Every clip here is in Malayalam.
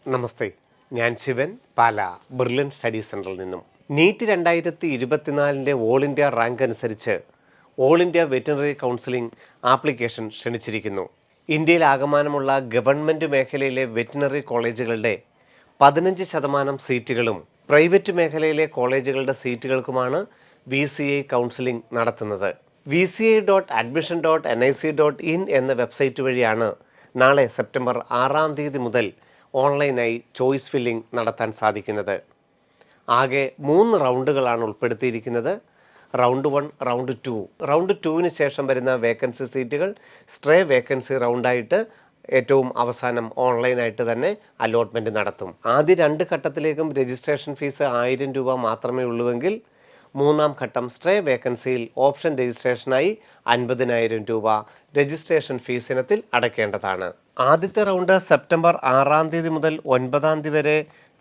നമസ്തേ, ഞാൻ ശിവൻ, പാല ബ്രില്യൻ സ്റ്റഡി സെൻറ്ററിൽ നിന്നും. നീറ്റ് 2024 ഓൾ ഇന്ത്യ റാങ്ക് അനുസരിച്ച് all India veterinary counselling application ക്ഷണിച്ചിരിക്കുന്നു. ഇന്ത്യയിൽ ആകമാനമുള്ള ഗവൺമെൻറ് മേഖലയിലെ വെറ്റിനറി കോളേജുകളുടെ 15% സീറ്റുകളും പ്രൈവറ്റ് മേഖലയിലെ കോളേജുകളുടെ സീറ്റുകൾക്കുമാണ് VCI കൗൺസിലിംഗ് നടത്തുന്നത്. VCI.admission.nic.in എന്ന വെബ്സൈറ്റ് വഴിയാണ് നാളെ സെപ്റ്റംബർ 6 മുതൽ ഓൺലൈനായി ചോയ്സ് ഫില്ലിംഗ് നടത്താൻ സാധിക്കുന്നത്. ആകെ 3 റൗണ്ടുകളാണ് ഉൾപ്പെടുത്തിയിരിക്കുന്നത്. Round 1, round 2. റൗണ്ട് 2വിന് ശേഷം വരുന്ന വേക്കൻസി സീറ്റുകൾ സ്ട്രേ വേക്കൻസി റൗണ്ടായിട്ട് ഏറ്റവും അവസാനം ഓൺലൈനായിട്ട് തന്നെ അലോട്ട്മെൻറ്റ് നടത്തും. ആദ്യ 2 ഘട്ടത്തിലേക്കും രജിസ്ട്രേഷൻ ഫീസ് 1000 രൂപ മാത്രമേ ഉള്ളുവെങ്കിൽ മൂന്നാം ഘട്ടം സ്ട്രേ വേക്കൻസിയിൽ ഓപ്ഷൻ രജിസ്ട്രേഷനായി 50,000 രൂപ രജിസ്ട്രേഷൻ ഫീസ് ഇനത്തിൽ അടയ്ക്കേണ്ടതാണ്. ആദ്യത്തെ റൗണ്ട് സെപ്റ്റംബർ 6 മുതൽ 9 വരെ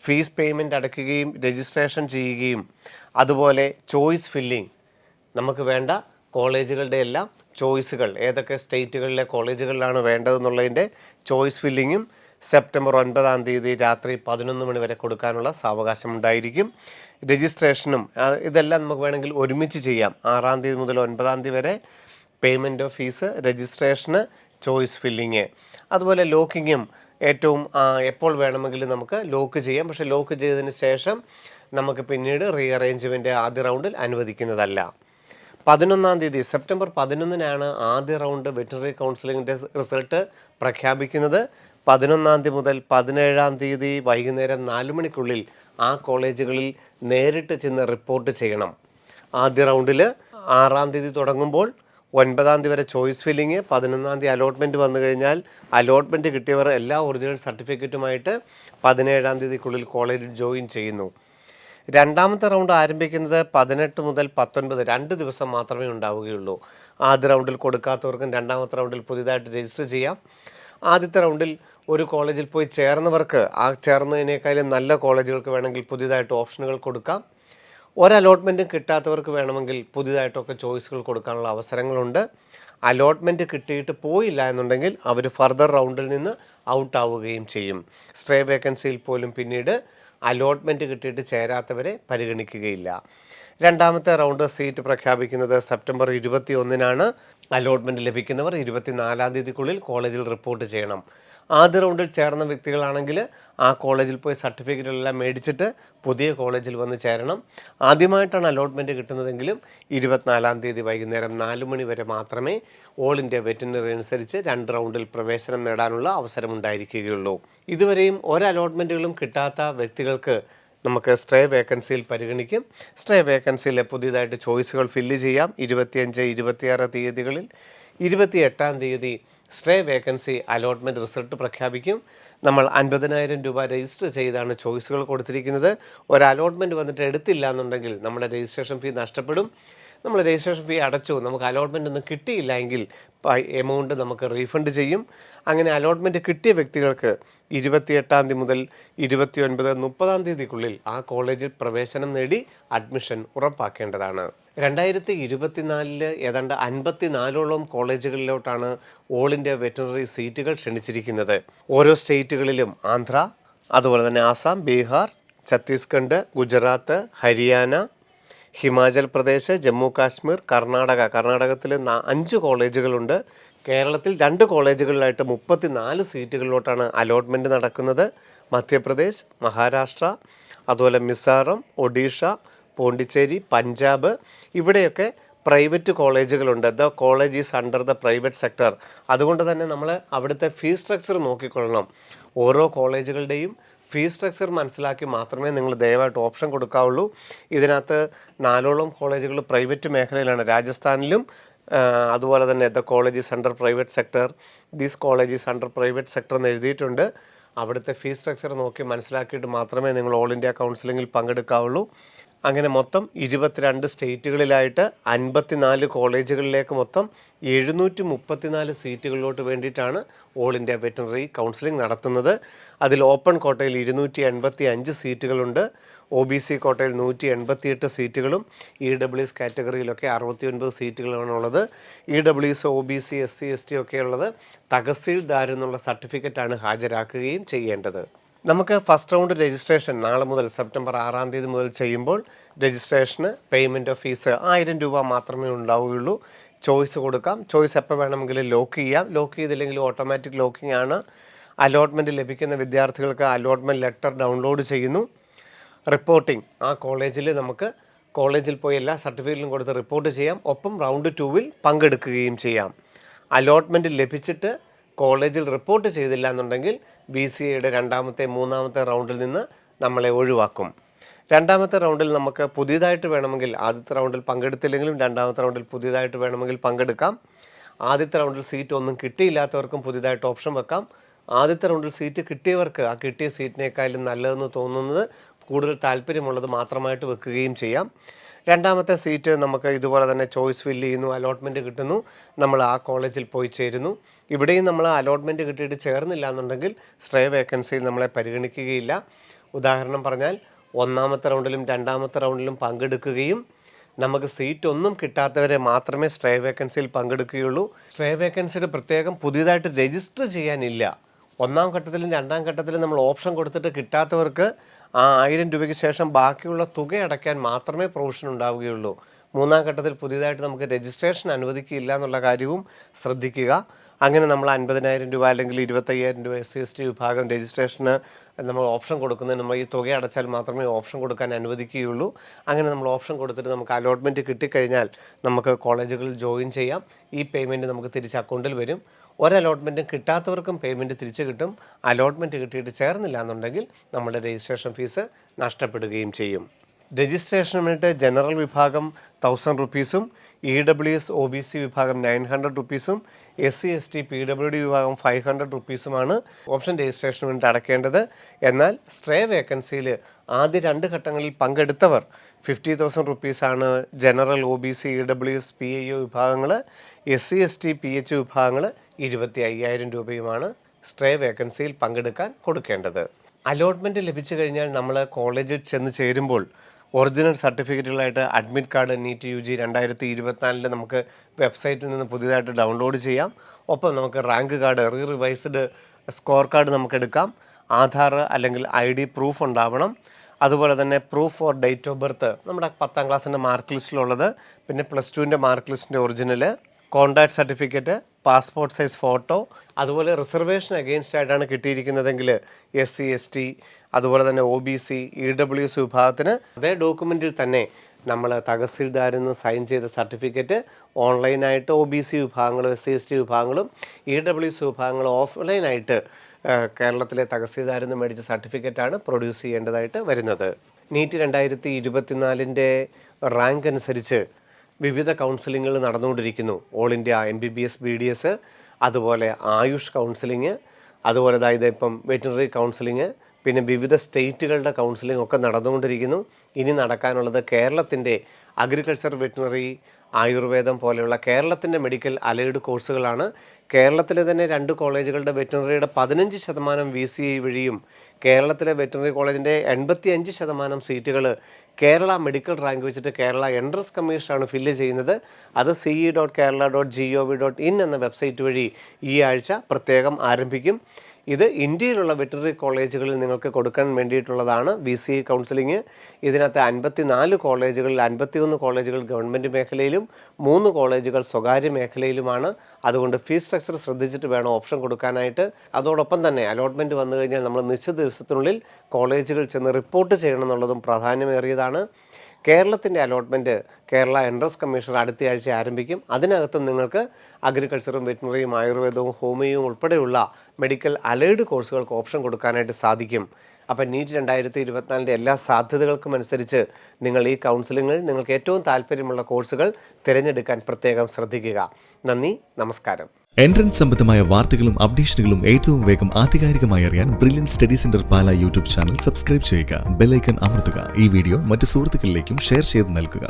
ഫീസ് പേയ്മെൻറ്റ് അടയ്ക്കുകയും രജിസ്ട്രേഷൻ ചെയ്യുകയും അതുപോലെ ചോയ്സ് ഫില്ലിംഗ് നമുക്ക് വേണ്ട കോളേജുകളുടെ എല്ലാം ചോയ്സുകൾ ഏതൊക്കെ സ്റ്റേറ്റുകളിലെ കോളേജുകളിലാണ് വേണ്ടതെന്നുള്ളതിൻ്റെ ചോയ്സ് ഫില്ലിങ്ങും സെപ്റ്റംബർ 9 രാത്രി 11 മണി വരെ കൊടുക്കാനുള്ള സാവകാശം ഉണ്ടായിരിക്കും. രജിസ്ട്രേഷനും ഇതെല്ലാം നമുക്ക് വേണമെങ്കിൽ ഒരുമിച്ച് ചെയ്യാം. 6 മുതൽ 9 വരെ payment of fees, registration, choice filling, അതുപോലെ ലോക്കിങ്ങും ഏറ്റവും എപ്പോൾ വേണമെങ്കിലും നമുക്ക് ലോക്ക് ചെയ്യാം. പക്ഷേ ലോക്ക് ചെയ്തതിന് ശേഷം നമുക്ക് പിന്നീട് റീഅറേഞ്ച്മെൻറ്റ് ആദ്യ റൗണ്ടിൽ അനുവദിക്കുന്നതല്ല. 11 സെപ്റ്റംബർ 11 ആദ്യ റൗണ്ട് വെറ്റിനറി കൗൺസിലിങ്ങിൻ്റെ റിസൾട്ട് പ്രഖ്യാപിക്കുന്നത്. 11 മുതൽ 17 വൈകുന്നേരം 4 മണിക്കുള്ളിൽ ആ കോളേജുകളിൽ നേരിട്ട് ചെന്ന് റിപ്പോർട്ട് ചെയ്യണം. ആദ്യ റൗണ്ടിൽ 6 തുടങ്ങുമ്പോൾ 9 വരെ ചോയ്സ് ഫില്ലിങ്, 11 അലോട്ട്മെൻറ്റ് വന്നു കഴിഞ്ഞാൽ അലോട്ട്മെൻറ്റ് കിട്ടിയവർ എല്ലാ ഒറിജിനൽ സർട്ടിഫിക്കറ്റുമായിട്ട് 17 കോളേജിൽ ജോയിൻ ചെയ്യുന്നു. രണ്ടാമത്തെ റൗണ്ട് ആരംഭിക്കുന്നത് 18 മുതൽ 19, 2 ദിവസം മാത്രമേ ഉണ്ടാവുകയുള്ളൂ. ആദ്യ റൗണ്ടിൽ കൊടുക്കാത്തവർക്കും രണ്ടാമത്തെ റൗണ്ടിൽ പുതിയതായിട്ട് രജിസ്റ്റർ ചെയ്യാം. ആദ്യത്തെ റൗണ്ടിൽ ഒരു കോളേജിൽ പോയി ചേർന്നവർക്ക് ആ ചേർന്നതിനേക്കാളും നല്ല കോളേജുകൾക്ക് വേണമെങ്കിൽ പുതിയതായിട്ട് ഓപ്ഷനുകൾ കൊടുക്കാം. ഒരലോട്ട്മെൻറ്റും കിട്ടാത്തവർക്ക് വേണമെങ്കിൽ പുതിയതായിട്ടൊക്കെ ചോയ്സുകൾ കൊടുക്കാനുള്ള അവസരങ്ങളുണ്ട്. അലോട്ട്മെൻറ്റ് കിട്ടിയിട്ട് പോയില്ല എന്നുണ്ടെങ്കിൽ അവർ ഫർദർ റൗണ്ടിൽ നിന്ന് ഔട്ടാവുകയും ചെയ്യും. സ്ട്രേ വേക്കൻസിയിൽ പോലും പിന്നീട് അലോട്ട്മെൻറ്റ് കിട്ടിയിട്ട് ചേരാത്തവരെ പരിഗണിക്കുകയില്ല. രണ്ടാമത്തെ റൗണ്ട് സീറ്റ് പ്രഖ്യാപിക്കുന്നത് സെപ്റ്റംബർ 21. അലോട്ട്മെൻറ്റ് ലഭിക്കുന്നവർ 24 കോളേജിൽ റിപ്പോർട്ട് ചെയ്യണം. ആദ്യ റൗണ്ടിൽ ചേർന്ന വ്യക്തികളാണെങ്കിൽ ആ കോളേജിൽ പോയി സർട്ടിഫിക്കറ്റുകളെല്ലാം മേടിച്ചിട്ട് പുതിയ കോളേജിൽ വന്ന് ചേരണം. ആദ്യമായിട്ടാണ് അലോട്ട്മെൻറ്റ് കിട്ടുന്നതെങ്കിലും 24 വൈകുന്നേരം 4 മണി വരെ മാത്രമേ ഓൾ ഇന്ത്യ വെറ്റിനറി അനുസരിച്ച് 2 റൗണ്ടിൽ പ്രവേശനം നേടാനുള്ള അവസരമുണ്ടായിരിക്കുകയുള്ളൂ. ഇതുവരെയും അലോട്ട്മെൻറ്റുകളും കിട്ടാത്ത വ്യക്തികൾക്ക് നമുക്ക് സ്ട്രേ വേക്കൻസിയിൽ പരിഗണിക്കും. സ്ട്രേ വേക്കൻസിയിൽ പുതിയതായിട്ട് ചോയ്സുകൾ ഫില്ല് ചെയ്യാം. 25, 26 തീയതികളിൽ. 28 സ്ട്രേ വേക്കൻസി അലോട്ട്മെൻറ്റ് റിസൾട്ട് പ്രഖ്യാപിക്കും. നമ്മൾ 50,000 രൂപ രജിസ്റ്റർ ചെയ്താണ് ചോയ്സുകൾ കൊടുത്തിരിക്കുന്നത്. ഒരു അലോട്ട്മെൻറ്റ് വന്നിട്ട് എടുത്തില്ല എന്നുണ്ടെങ്കിൽ നമ്മുടെ രജിസ്ട്രേഷൻ ഫീ നഷ്ടപ്പെടും. നമ്മൾ രജിസ്ട്രേഷൻ ഫീ അടച്ചു, നമുക്ക് അലോട്ട്മെൻ്റ് ഒന്നും കിട്ടിയില്ല എങ്കിൽ എമൗണ്ട് നമുക്ക് റീഫണ്ട് ചെയ്യും. അങ്ങനെ അലോട്ട്മെൻറ്റ് കിട്ടിയ വ്യക്തികൾക്ക് 28 മുതൽ 29, 30 ആ കോളേജിൽ പ്രവേശനം നേടി അഡ്മിഷൻ ഉറപ്പാക്കേണ്ടതാണ്. 2024 ഏതാണ്ട് 54ഓളം കോളേജുകളിലോട്ടാണ് ഓൾ ഇന്ത്യ വെറ്റിനറി സീറ്റുകൾ ക്ഷണിച്ചിരിക്കുന്നത്. ഓരോ സ്റ്റേറ്റുകളിലും ആന്ധ്ര, അതുപോലെ തന്നെ ആസാം, ബീഹാർ, ഛത്തീസ്ഗഡ്, ഗുജറാത്ത്, ഹരിയാന, ഹിമാചൽ പ്രദേശ്, ജമ്മു കാശ്മീർ, കർണാടകത്തിൽ 5 കോളേജുകളുണ്ട്. കേരളത്തിൽ 2 കോളേജുകളിലായിട്ട് 34 സീറ്റുകളിലോട്ടാണ് അലോട്ട്മെൻറ്റ് നടക്കുന്നത്. മധ്യപ്രദേശ്, മഹാരാഷ്ട്ര, അതുപോലെ മിസോറം, ഒഡീഷ, പോണ്ടിച്ചേരി, പഞ്ചാബ്, ഇവിടെയൊക്കെ പ്രൈവറ്റ് കോളേജുകളുണ്ട്. The college is under the private sector. അതുകൊണ്ട് തന്നെ നമ്മൾ അവിടുത്തെ ഫീസ് സ്ട്രക്ചർ നോക്കിക്കൊള്ളണം. ഓരോ കോളേജുകളുടെയും ഫീസ് സ്ട്രക്ചർ മനസ്സിലാക്കി മാത്രമേ നിങ്ങൾ ദയവായിട്ട് ഓപ്ഷൻ കൊടുക്കാവുള്ളൂ. ഇതിനകത്ത് 4ഓളം കോളേജുകൾ പ്രൈവറ്റ് മേഖലയിലാണ്. രാജസ്ഥാനിലും അതുപോലെ തന്നെ the college under private sector, these college under private sector എന്ന് എഴുതിയിട്ടുണ്ട്. അവിടുത്തെ ഫീസ് സ്ട്രക്ചർ നോക്കി മനസ്സിലാക്കിയിട്ട് മാത്രമേ നിങ്ങൾ ഓൾ ഇന്ത്യ കൗൺസിലിങ്ങിൽ പങ്കെടുക്കാവുള്ളൂ. അങ്ങനെ മൊത്തം 22 സ്റ്റേറ്റുകളിലായിട്ട് 54 കോളേജുകളിലേക്ക് മൊത്തം 734 സീറ്റുകളിലോട്ട് വേണ്ടിയിട്ടാണ് ഓൾ ഇന്ത്യ വെറ്റിനറി കൗൺസിലിംഗ് നടത്തുന്നത്. അതിൽ ഓപ്പൺ കോട്ടയിൽ 285 സീറ്റുകളുണ്ട്. OBC കോട്ടയിൽ 188 സീറ്റുകളും EWS കാറ്റഗറിയിലൊക്കെ 69 സീറ്റുകളാണുള്ളത്. EWS, OBC, SC, ST ഒക്കെ ഉള്ളത് തഹസീൽദാർ എന്നുള്ള സർട്ടിഫിക്കറ്റാണ് ഹാജരാക്കുകയും ചെയ്യേണ്ടത്. നമുക്ക് ഫസ്റ്റ് റൗണ്ട് രജിസ്ട്രേഷൻ നാളെ മുതൽ സെപ്റ്റംബർ 6 മുതൽ ചെയ്യുമ്പോൾ രജിസ്ട്രേഷന് പേയ്മെൻറ്റ് ഓഫ് ഫീസ് 1000 രൂപ മാത്രമേ ഉണ്ടാവുകയുള്ളൂ. ചോയ്സ് കൊടുക്കാം. ചോയ്സ് എപ്പോൾ വേണമെങ്കിലും ലോക്ക് ചെയ്യാം. ലോക്ക് ചെയ്തില്ലെങ്കിൽ ഓട്ടോമാറ്റിക് ലോക്കിംഗ് ആണ്. അലോട്ട്മെൻറ്റ് ലഭിക്കുന്ന വിദ്യാർത്ഥികൾക്ക് അലോട്ട്മെൻറ്റ് ലെറ്റർ ഡൗൺലോഡ് ചെയ്യുന്നു. റിപ്പോർട്ടിംഗ് ആ കോളേജിൽ നമുക്ക് കോളേജിൽ പോയി എല്ലാ സർട്ടിഫിക്കറ്റിലും കൊടുത്ത് റിപ്പോർട്ട് ചെയ്യാം. ഒപ്പം റൗണ്ട് 2 പങ്കെടുക്കുകയും ചെയ്യാം. അലോട്ട്മെൻറ്റ് ലഭിച്ചിട്ട് കോളേജിൽ റിപ്പോർട്ട് ചെയ്തില്ല എന്നുണ്ടെങ്കിൽ BCAയുടെ രണ്ടാമത്തെ മൂന്നാമത്തെ റൗണ്ടിൽ നിന്ന് നമ്മളെ ഒഴിവാക്കും. രണ്ടാമത്തെ റൗണ്ടിൽ നമുക്ക് പുതിയതായിട്ട് വേണമെങ്കിൽ ആദ്യത്തെ റൗണ്ടിൽ പങ്കെടുത്തില്ലെങ്കിലും രണ്ടാമത്തെ റൗണ്ടിൽ പുതിയതായിട്ട് വേണമെങ്കിൽ പങ്കെടുക്കാം. ആദ്യത്തെ റൗണ്ടിൽ സീറ്റ് ഒന്നും കിട്ടിയില്ലാത്തവർക്കും പുതിയതായിട്ട് ഓപ്ഷൻ വെക്കാം. ആദ്യത്തെ റൗണ്ടിൽ സീറ്റ് കിട്ടിയവർക്ക് ആ കിട്ടിയ സീറ്റിനേക്കാളും നല്ലതെന്ന് തോന്നുന്നത് കൂടുതൽ താല്പര്യമുള്ളത് മാത്രമായിട്ട് വെക്കുകയും ചെയ്യാം. രണ്ടാമത്തെ സീറ്റ് നമുക്ക് ഇതുപോലെ തന്നെ ചോയ്സ് ഫില്ല് ചെയ്യുന്നു, അലോട്ട്മെൻറ്റ് കിട്ടുന്നു, നമ്മൾ ആ കോളേജിൽ പോയി ചേരുന്നു. ഇവിടെയും നമ്മൾ അലോട്ട്മെൻറ്റ് കിട്ടിയിട്ട് ചേർന്നില്ല എന്നുണ്ടെങ്കിൽ സ്ട്രേ വേക്കൻസിയിൽ നമ്മളെ പരിഗണിക്കുകയില്ല. ഉദാഹരണം പറഞ്ഞാൽ ഒന്നാമത്തെ റൗണ്ടിലും രണ്ടാമത്തെ റൗണ്ടിലും പങ്കെടുക്കുകയും നമുക്ക് സീറ്റ് ഒന്നും കിട്ടാത്തവരെ മാത്രമേ സ്ട്രേ വേക്കൻസിയിൽ പങ്കെടുക്കുകയുള്ളൂ. സ്ട്രേ വേക്കൻസിയുടെ പ്രത്യേകം പുതിയതായിട്ട് രജിസ്റ്റർ ചെയ്യാനില്ല. ഒന്നാം ഘട്ടത്തിലും രണ്ടാം ഘട്ടത്തിലും നമ്മൾ ഓപ്ഷൻ കൊടുത്തിട്ട് കിട്ടാത്തവർക്ക് ആ 1000 രൂപയ്ക്ക് ശേഷം ബാക്കിയുള്ള തുക അടയ്ക്കാൻ മാത്രമേ പ്രൊവിഷൻ ഉണ്ടാവുകയുള്ളൂ. മൂന്നാം ഘട്ടത്തിൽ പുതിയതായിട്ട് നമുക്ക് രജിസ്ട്രേഷൻ അനുവദിക്കില്ല എന്നുള്ള കാര്യവും ശ്രദ്ധിക്കുക. അങ്ങനെ നമ്മൾ 50,000 രൂപ അല്ലെങ്കിൽ 25,000 രൂപ SC/ST വിഭാഗം രജിസ്ട്രേഷന് നമ്മൾ ഓപ്ഷൻ കൊടുക്കുന്നതിന് നമ്മൾ ഈ തുക അടച്ചാൽ മാത്രമേ ഓപ്ഷൻ കൊടുക്കാൻ അനുവദിക്കുകയുള്ളൂ. അങ്ങനെ നമ്മൾ ഓപ്ഷൻ കൊടുത്തിട്ട് നമുക്ക് അലോട്ട്മെൻറ്റ് കിട്ടിക്കഴിഞ്ഞാൽ നമുക്ക് കോളേജുകളിൽ ജോയിൻ ചെയ്യാം. ഈ പേയ്മെൻറ്റ് നമുക്ക് തിരിച്ച് അക്കൗണ്ടിൽ വരും. ഒരലോട്ട്മെൻറ്റും കിട്ടാത്തവർക്കും പേയ്മെൻറ്റ് തിരിച്ച് കിട്ടും. അലോട്ട്മെൻറ്റ് കിട്ടിയിട്ട് ചേർന്നില്ല എന്നുണ്ടെങ്കിൽ നമ്മുടെ രജിസ്ട്രേഷൻ ഫീസ് നഷ്ടപ്പെടുകയും ചെയ്യും. രജിസ്ട്രേഷന് വേണ്ടിയിട്ട് ജനറൽ വിഭാഗം 1000 റുപ്പീസും EWS OBC വിഭാഗം 900 റുപ്പീസും SC/ST PWD വിഭാഗം 500 റുപ്പീസുമാണ് ഓപ്ഷൻ രജിസ്ട്രേഷന് വേണ്ടി അടയ്ക്കേണ്ടത്. എന്നാൽ സ്ട്രേ വേക്കൻസിയിൽ ആദ്യ 2 ഘട്ടങ്ങളിൽ പങ്കെടുത്തവർ 50,000 റുപ്പീസാണ് ജനറൽ OBC EWS PIO വിഭാഗങ്ങൾ. SC/ST PH വിഭാഗങ്ങൾ 25,000 രൂപയുമാണ് സ്ട്രേ വേക്കൻസിയിൽ പങ്കെടുക്കാൻ കൊടുക്കേണ്ടത്. അലോട്ട്മെൻറ്റ് ലഭിച്ചു കഴിഞ്ഞാൽ നമ്മൾ കോളേജിൽ ചെന്ന് ചേരുമ്പോൾ ഒറിജിനൽ സർട്ടിഫിക്കറ്റുകളായിട്ട് അഡ്മിറ്റ് കാർഡ് NEET UG 2024 നമുക്ക് വെബ്സൈറ്റിൽ നിന്ന് പുതിയതായിട്ട് ഡൗൺലോഡ് ചെയ്യാം. ഒപ്പം നമുക്ക് rank card revised score card നമുക്ക് എടുക്കാം. ആധാർ അല്ലെങ്കിൽ ID പ്രൂഫ് ഉണ്ടാവണം. അതുപോലെ തന്നെ proof for date of birth നമ്മുടെ 10ാം ക്ലാസ്സിൻ്റെ മാർക്ക് ലിസ്റ്റിലുള്ളത്, പിന്നെ +2ൻ്റെ മാർക്ക് ലിസ്റ്റിൻ്റെ original, conduct certificate, passport size photo, അതുപോലെ റിസർവേഷൻ അഗെയിൻസ്റ്റ് ആയിട്ടാണ് കിട്ടിയിരിക്കുന്നതെങ്കിൽ SC/ST അതുപോലെ തന്നെ OBC EWS വിഭാഗത്തിന് അതേ ഡോക്യുമെൻറ്റിൽ തന്നെ നമ്മൾ തഹസീൽദാരിൽ നിന്ന് സൈൻ ചെയ്ത സർട്ടിഫിക്കറ്റ് ഓൺലൈനായിട്ട് OBC വിഭാഗങ്ങളും SC/ST വിഭാഗങ്ങളും EWS വിഭാഗങ്ങളും ഓഫ്ലൈനായിട്ട് കേരളത്തിലെ തഹസീൽദാരിൽ നിന്ന് മേടിച്ച സർട്ടിഫിക്കറ്റാണ് പ്രൊഡ്യൂസ് ചെയ്യേണ്ടതായിട്ട് വരുന്നത്. NEET 2024 റാങ്ക് അനുസരിച്ച് വിവിധ കൗൺസിലിങ്ങുകൾ നടന്നുകൊണ്ടിരിക്കുന്നു. ഓൾ ഇന്ത്യ MBBS BDS, അതുപോലെ ആയുഷ് കൗൺസിലിങ്, അതുപോലെ ഇപ്പം വെറ്റിനറി കൗൺസിലിങ്, പിന്നെ വിവിധ സ്റ്റേറ്റുകളുടെ കൗൺസിലിംഗ് ഒക്കെ നടന്നുകൊണ്ടിരിക്കുന്നു. ഇനി നടക്കാനുള്ളത് കേരളത്തിൻ്റെ അഗ്രികൾച്ചർ, വെറ്റിനറി, ആയുർവേദം പോലെയുള്ള കേരളത്തിൻ്റെ മെഡിക്കൽ അലൈഡ് കോഴ്സുകളാണ്. കേരളത്തിലെ തന്നെ 2 കോളേജുകളുടെ വെറ്റിനറിയുടെ 15% VCI വഴിയും കേരളത്തിലെ വെറ്റിനറി കോളേജിൻ്റെ 85% സീറ്റുകൾ കേരള മെഡിക്കൽ റാങ്ക് വെച്ചിട്ട് കേരള എൻട്രൻസ് കമ്മീഷനാണ് ഫില്ല് ചെയ്യുന്നത്. അത് ce.kerala.gov.in എന്ന വെബ്സൈറ്റ് വഴി ഈ ആഴ്ച പ്രത്യേകം ആരംഭിക്കും. ഇത് ഇന്ത്യയിലുള്ള വെറ്റിനറി കോളേജുകളിൽ നിങ്ങൾക്ക് കൊടുക്കാൻ വേണ്ടിയിട്ടുള്ളതാണ് VCI കൗൺസിലിംഗ്. ഇതിനകത്ത് 54 കോളേജുകളിൽ 51 കോളേജുകൾ ഗവൺമെൻറ് മേഖലയിലും 3 കോളേജുകൾ സ്വകാര്യ മേഖലയിലുമാണ്. അതുകൊണ്ട് ഫീസ് സ്ട്രക്ചർ ശ്രദ്ധിച്ചിട്ട് വേണം ഓപ്ഷൻ കൊടുക്കാനായിട്ട്. അതോടൊപ്പം തന്നെ അലോട്ട്മെൻറ്റ് വന്നു കഴിഞ്ഞാൽ നമ്മൾ നിശ്ചിത ദിവസത്തിനുള്ളിൽ കോളേജുകൾ ചെന്ന് റിപ്പോർട്ട് ചെയ്യണം എന്നുള്ളതും പ്രാധാന്യമേറിയതാണ്. കേരളത്തിൻ്റെ അലോട്ട്മെൻറ്റ് കേരള എൻട്രൻസ് കമ്മീഷൻ അടുത്ത ആഴ്ച ആരംഭിക്കും. അതിനകത്തും നിങ്ങൾക്ക് അഗ്രികൾച്ചറും വെറ്റിനറിയും ആയുർവേദവും ഹോമിയോയും ഉൾപ്പെടെയുള്ള മെഡിക്കൽ അലൈഡ് കോഴ്സുകൾക്ക് ഓപ്ഷൻ കൊടുക്കാനായിട്ട് സാധിക്കും. അപ്പോൾ NEET 2024 എല്ലാ സാധ്യതകൾക്കും അനുസരിച്ച് നിങ്ങൾ ഈ കൗൺസിലിങ്ങിൽ നിങ്ങൾക്ക് ഏറ്റവും താല്പര്യമുള്ള കോഴ്സുകൾ തിരഞ്ഞെടുക്കാൻ പ്രത്യേകം ശ്രദ്ധിക്കുക. നന്ദി, നമസ്കാരം. എൻട്രൻസ് സംബന്ധമായ വാർത്തകളും അപ്ഡേഷനുകളും ഏറ്റവും വേഗം ആധികാരികമായി അറിയാൻ ബ്രില്യൻറ്റ് സ്റ്റഡി സെന്റർ പാല യൂട്യൂബ് ചാനൽ സബ്സ്ക്രൈബ് ചെയ്യുക. ബെൽ ഐക്കൺ അമർത്തുക. ഈ വീഡിയോ മറ്റ് സുഹൃത്തുക്കളിലേക്കും ഷെയർ ചെയ്ത് നൽകുക.